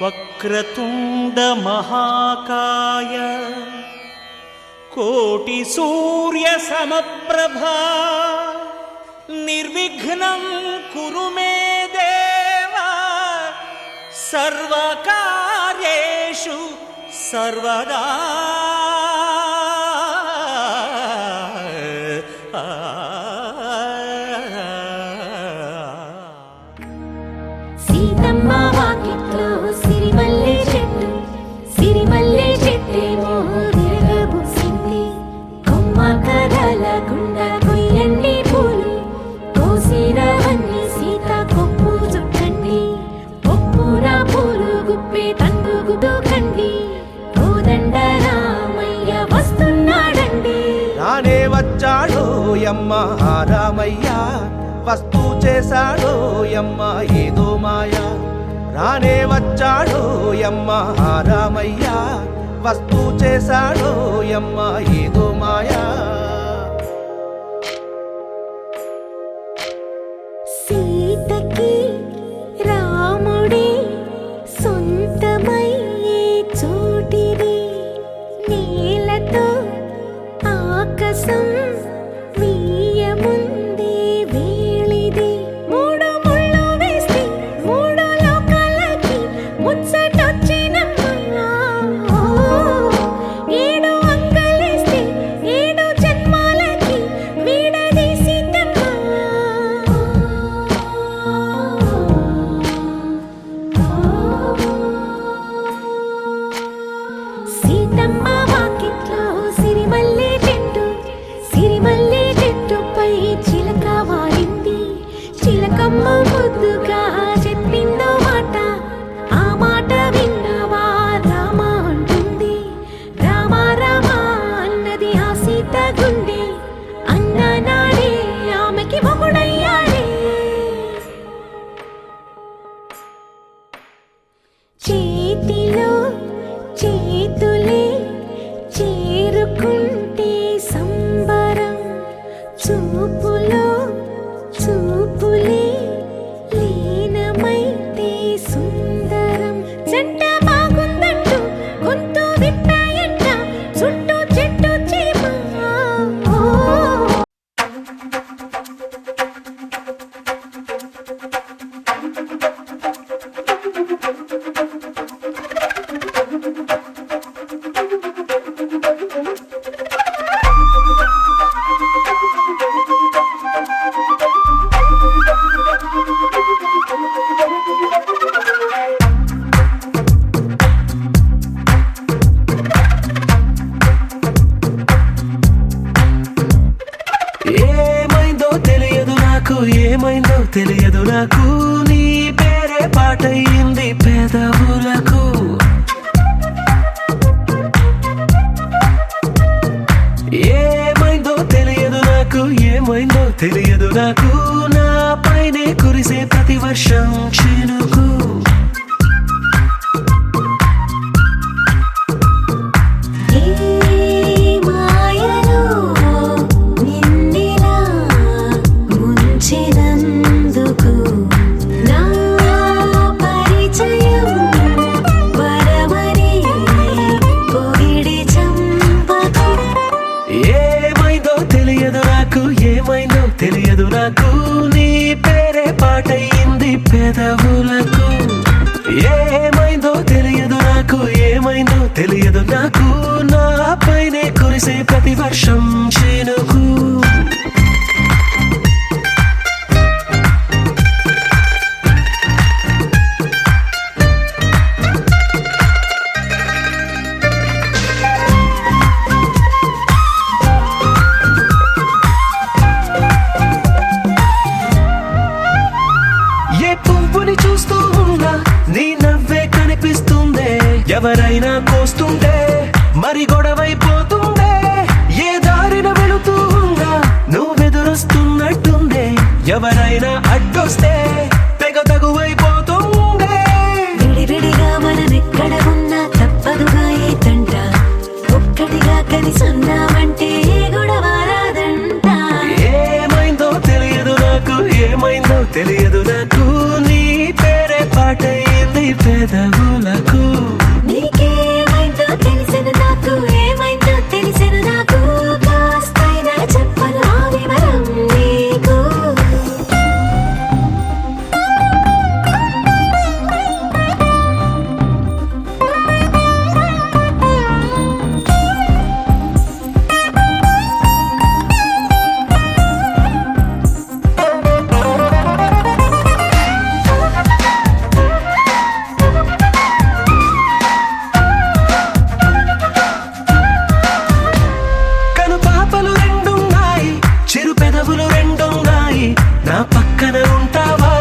వక్రతుండ మహాకాయ కోటి సూర్య సమప్రభా నిర్విఘ్నం కురు మే దేవ సర్వకార్యేషు సర్వదా. సీతమ్మ వాకిట్లో సిరిమల్లె చెట్టు, సిరిమల్లె చెట్టేమో తిరగబూసింది. కొమ్మ కదలకుండా కొయ్యండి పూలు, కోసినవన్నీ సీత కొప్పు చుట్టండి. కొప్పున పూలు గుప్పే తండు గుద్దుకండి, కోదండ రామయ్య వస్తున్నాడండి. రానే వచ్చాడో యమ్మ రామయ్య, వస్తూ చేశాడో యమ్మ ఏదో మాయా. రానే వచ్చాడో యమ్మ రామయ్య, వస్తూ చేశాడో యమ్మ ఏదో మాయా. సీతకి రాముడే సొంతమయ్యే చోటిది, నేలతో ఆకాశం వీయముందే వేళిది. మూడు ముళ్ళు వేస్తే మూడు లోకాలకి ముచ్చటొచ్చినమ్మా. ఏడు అంగలేస్తే ఏడు జన్మాలకి వీడదీసిద్దమ్మా. సీతమ్మ వాకిట్లో సిరిమల్లె చెట్టు, సిరిమల్లె చెట్టుపై చిలక వాలింది. చిలకమ్మ ముద్దుగా చెప్పిందో మాట, ఆ మాట విన్నవా రామ అంటుంది. రామ రామ అన్నది ఆ సీత గుండె, అన్న నాడే ఆమెకి మొగుడయ్యాడే. చేతిలో చేతులే చేరుకుంటే సంబరం, చూపులో చూపులే లీనమైతే సుందరం. జంట బాగుందంటూ గొంతు విప్పాయంట చుట్టూ చెట్టు చీమ. ఏమైందో తెలియదు నాకు, ఏమైందో తెలియదు నాకు, నీ పేరే పాటయింది పెదవులకు. ఏమైందో తెలియదు నాకు, ఏమైందో తెలియదు నాకు, నా పైనే కురిసే ప్రతి వర్షం చినుకు. ఏ మాయలో నిన్నిలా ముంచినందుకు, నా పరిచయం వరమని పొగిడి చంపకు. ఏమైందో తెలియదు నాకు, ఏమైందో తెలియదు నాకు, నీ పేరే పాటయింది పెదవులకు. ఏమైందో తెలియదు నాకు, ఏమైందో తెలియదు నాకు, నా పైనే కురిసే ప్రతి వర్షం చినుకు. ఏ పువ్వుని చూస్తూ ఉన్నా నీ నవ్వే కనిపిస్తుందే, ఎవరైనా కోస్తుంటే మరి గొడవైపోతుందే. ఏ దారిన వెళుతూ ఉన్నా నువ్వెదురొస్తున్నట్టుందే, ఎవరైనా అడ్డొస్తే తెగ తగువైపోతుందే. విడివిడిగా మనమెక్కడ ఉన్నా తప్పదుగా ఏ తంట, ఒక్కటిగా కలిసున్నామంటే గొడవ రాదంట. ఏమైందో తెలియదు నాకు, ఏమైందో తెలియదు నాకు, నీ పేరే పాటయింది పెదవులకు. నీకేమైందో తెలిసెను నాకు, ఏమైందో తెలిసెను నాకు, కాస్తైనా చెప్పను ఆ వివరం నీకు. కను పాపలు రెండున్నాయి, చిరు పెదవులు రెండున్నాయి, నా పక్కన ఉంటావా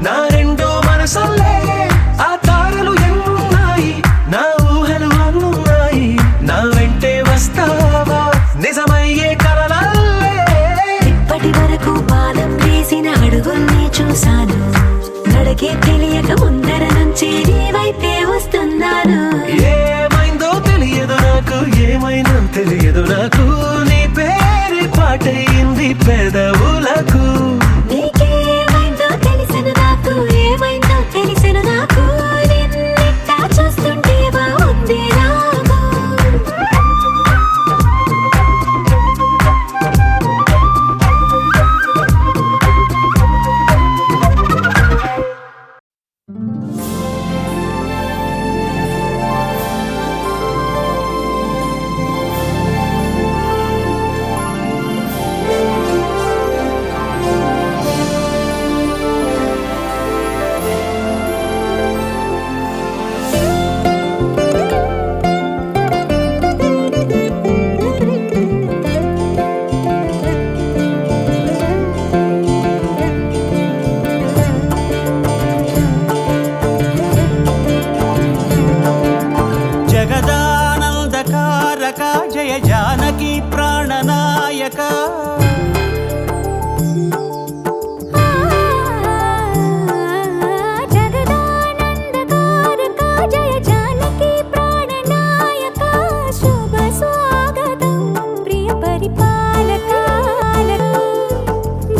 నా రెండో మనసల్లే. ఆ తారలు ఎన్నున్నాయి, నా ఊహలు అన్నున్నాయి, నా వెంటే వస్తావా నిజమయ్యే కలలల్లే. ఇప్పటి వరకు పాదం వేసిన అడుగుల్ని చూశాను, నడకే తెలియక ముందర నుంచి నీ వైపే వస్తున్నాను. ఏమైందో తెలియదు నాకు, ఏమైనా తెలియదు నాకు, నీ పేరు పాటయింది పెదవులకు. నీకేమైందో తెలిసెను నాకు, ఏమైందో తెలిసెను నాకు, నిన్నిట్టా చూస్తుంటే బాగుంది నాకు. జగదానందకారక జయ జానకి ప్రాణనాయక. జగదానందకారక జయ జానకి ప్రాణనాయక, శుభ స్వాగతం ప్రియ పరిపాలక.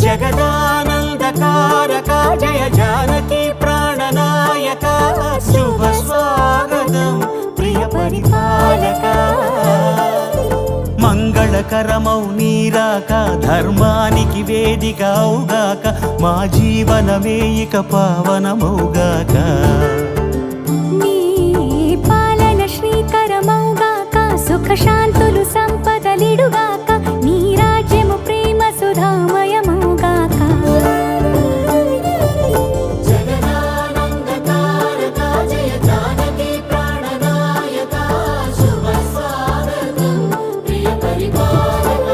జగదానందకారక జయ జానకి ప్రాణనాయక, శుభ స్వాగతం ప్రియ పరిపాలక. మంగళకరమౌ నీరాక, ధర్మానికి వేదిక అవుగాక, మా జీవనమే ఇక పావనమౌగాక. నీ పాలన శ్రీకరమౌగాక, సుఖ శాంతులు సంపదలిడుగాక, నీ రాజ్యము ప్రేమ సుధామయమౌగాక. జగదానందకారక జయ జానకి ప్రాణనాయక, శుభ స్వాగతం ప్రియ పరిపాలక.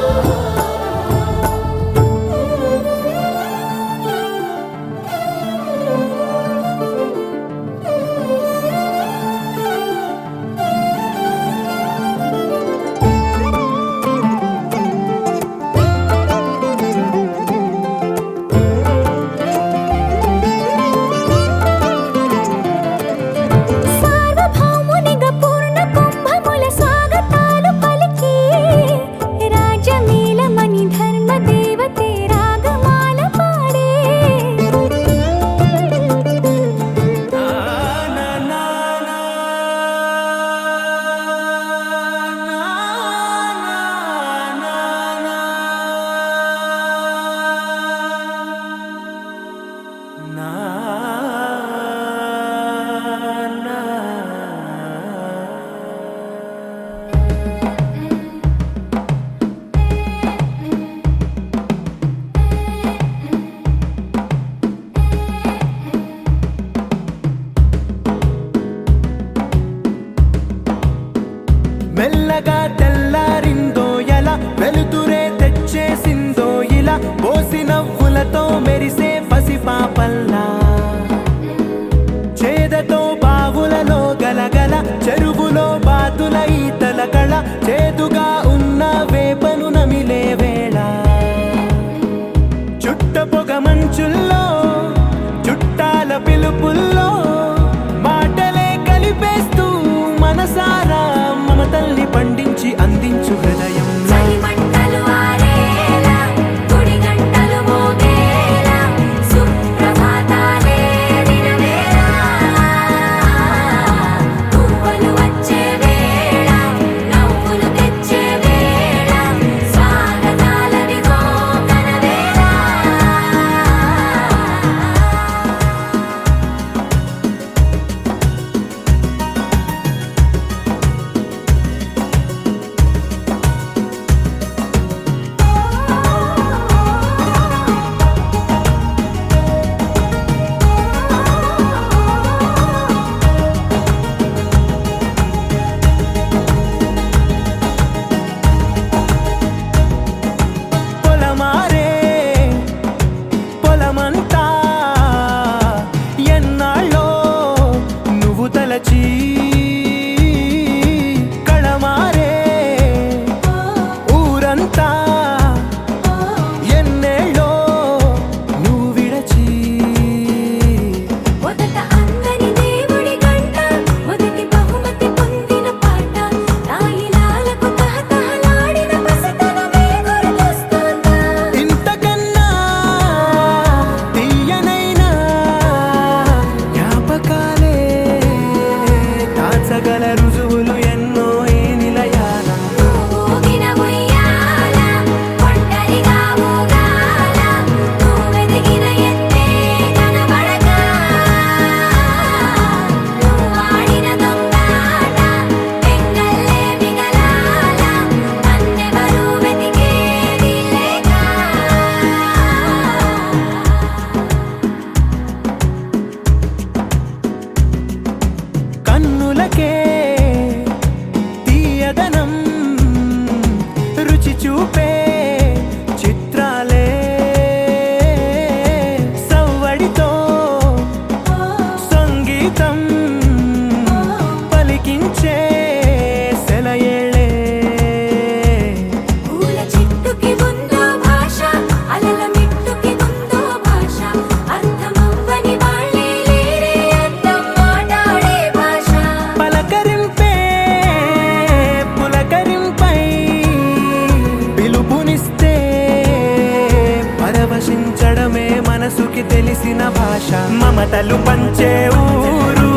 ఆశ మమతలు పంచే ఊరు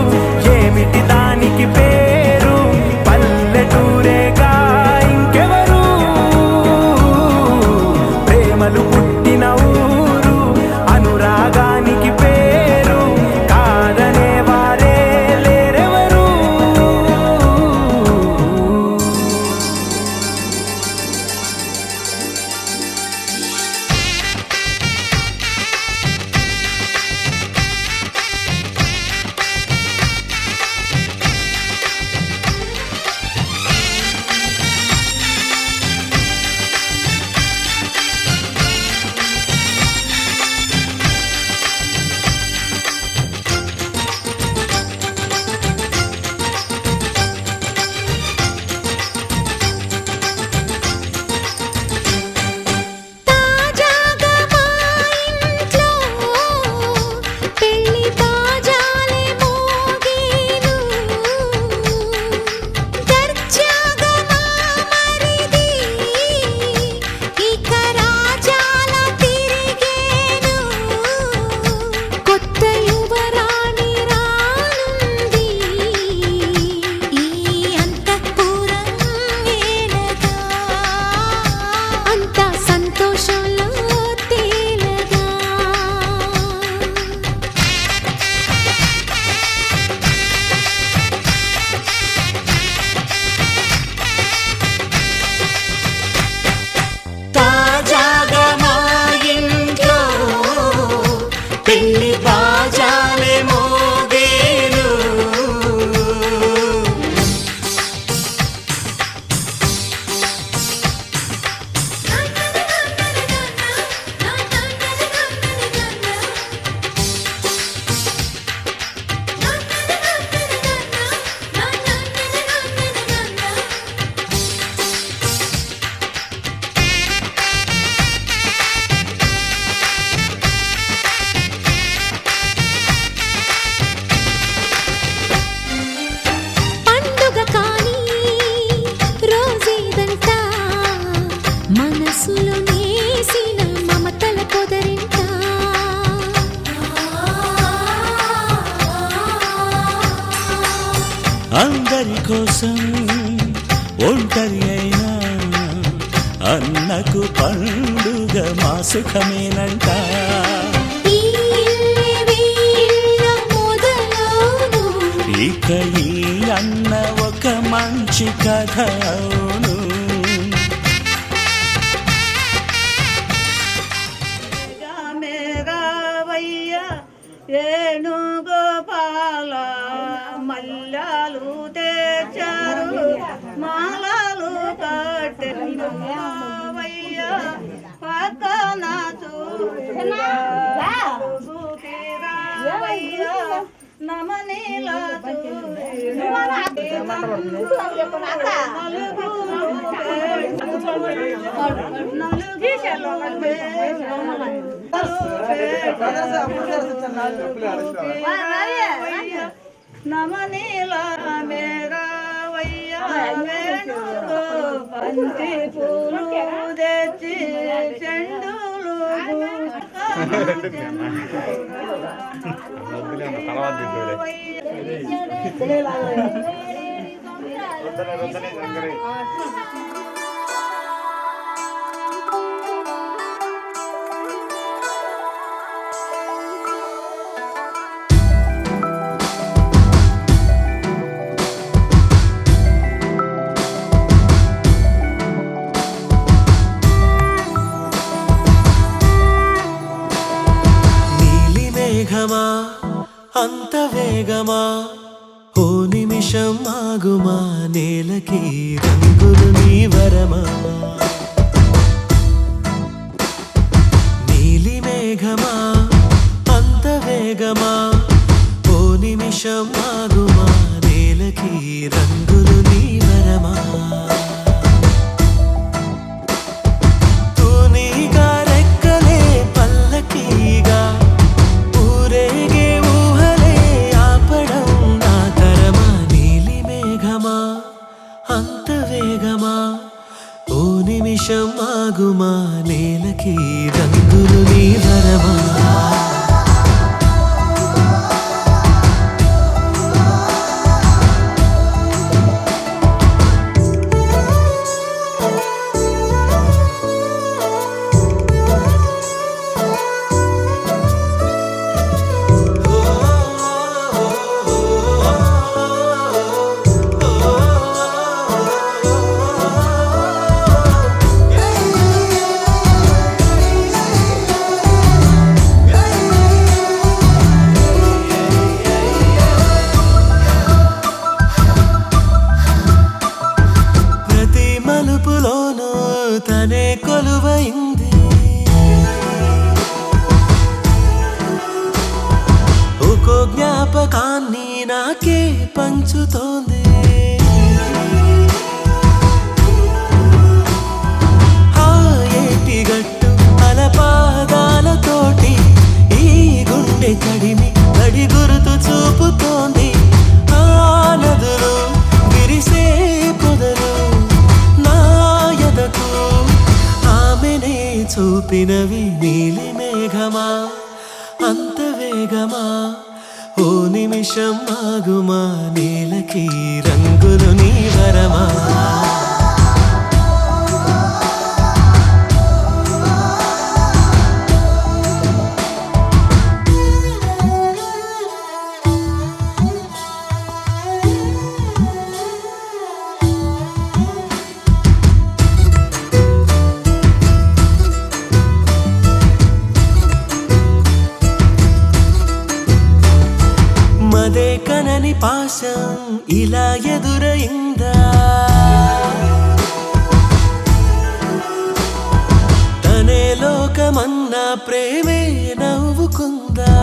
ఏమిటి దానికి పేరు పల్లెటూరేగా ఇంకెవరు ప్రేమలు పుట్టిన ఊరు అనురాగానికి పేరు కాదనే వారే లేరెవరు తాజాగా మా ఇంట్లో పెళ్లి తాజాలే మోగేను దర్జాగా మా మరిది ఇక రాజాల తిరిగేను కొత్త యువరాణి రానుంది ఈ అంతఃపురం ఏలగా అంతా సంతోషంలో తేలగా తాజాగా మా ఇంట్లో పెళ్లి బాజాలే మోగేను పండుగ కాని రోజేదంట మనసులో నేసిన మమతల పొదరింట అందరి కోసం ఒంటరి అయినా అన్నకు పండుగ మా సుఖమేనంట ఈ ఇల్లే వీళ్ళ మొదలవును ఇక ఈ అన్న ఒక మంచి కథ అవును మేఘవయ్య ఏనుగోపాల మల్లాలు తెచ్చారు మాలలు కట్టెవయ్య పక్కన చూవయ్య నమనీల నమనీల మేఘవయ్య పంచి పూలు తెచ్చి చెండులు నీలి మేఘమా అంత వేగమా ఓ నిమిషం ఆగుమా నేలకి రంగులు నీ వరమా నీలి మేఘమా అంత వేగమా ఓ నిమిషం ఆగుమా నేలకి రంగులు నీ వరమా తూనీగా రెక్కలే పల్లకీగా ఊరేగే ఊహలే ఆపడం నా తరమా నీలి మేఘమా అంత వేగమా ఓ నిమిషం ఆగుమా నేలకి రంగులు నీ వరమా కొలువైంది. ఒక్కో జ్ఞాపకాన్ని నాకే పంచుతోంది. ఆ ఏటి గట్టు అలపాదాలతోటి ఈ గుండె తడిమి తడి గుర్తు చూపుతోంది. ఆ నదులు విరిసే పొదలు నా ఎదకు ఆమెనే చూపినవి. నీలి మేఘమా అంత వేగమా, ఓ నిమిషం ఆగుమా, నేలకి రంగులు నీ వరమా. మదే కనని పాశం ఇలా ఎదురైందా, తనే లోకమన్నా ప్రేమే నవ్వుకుందా.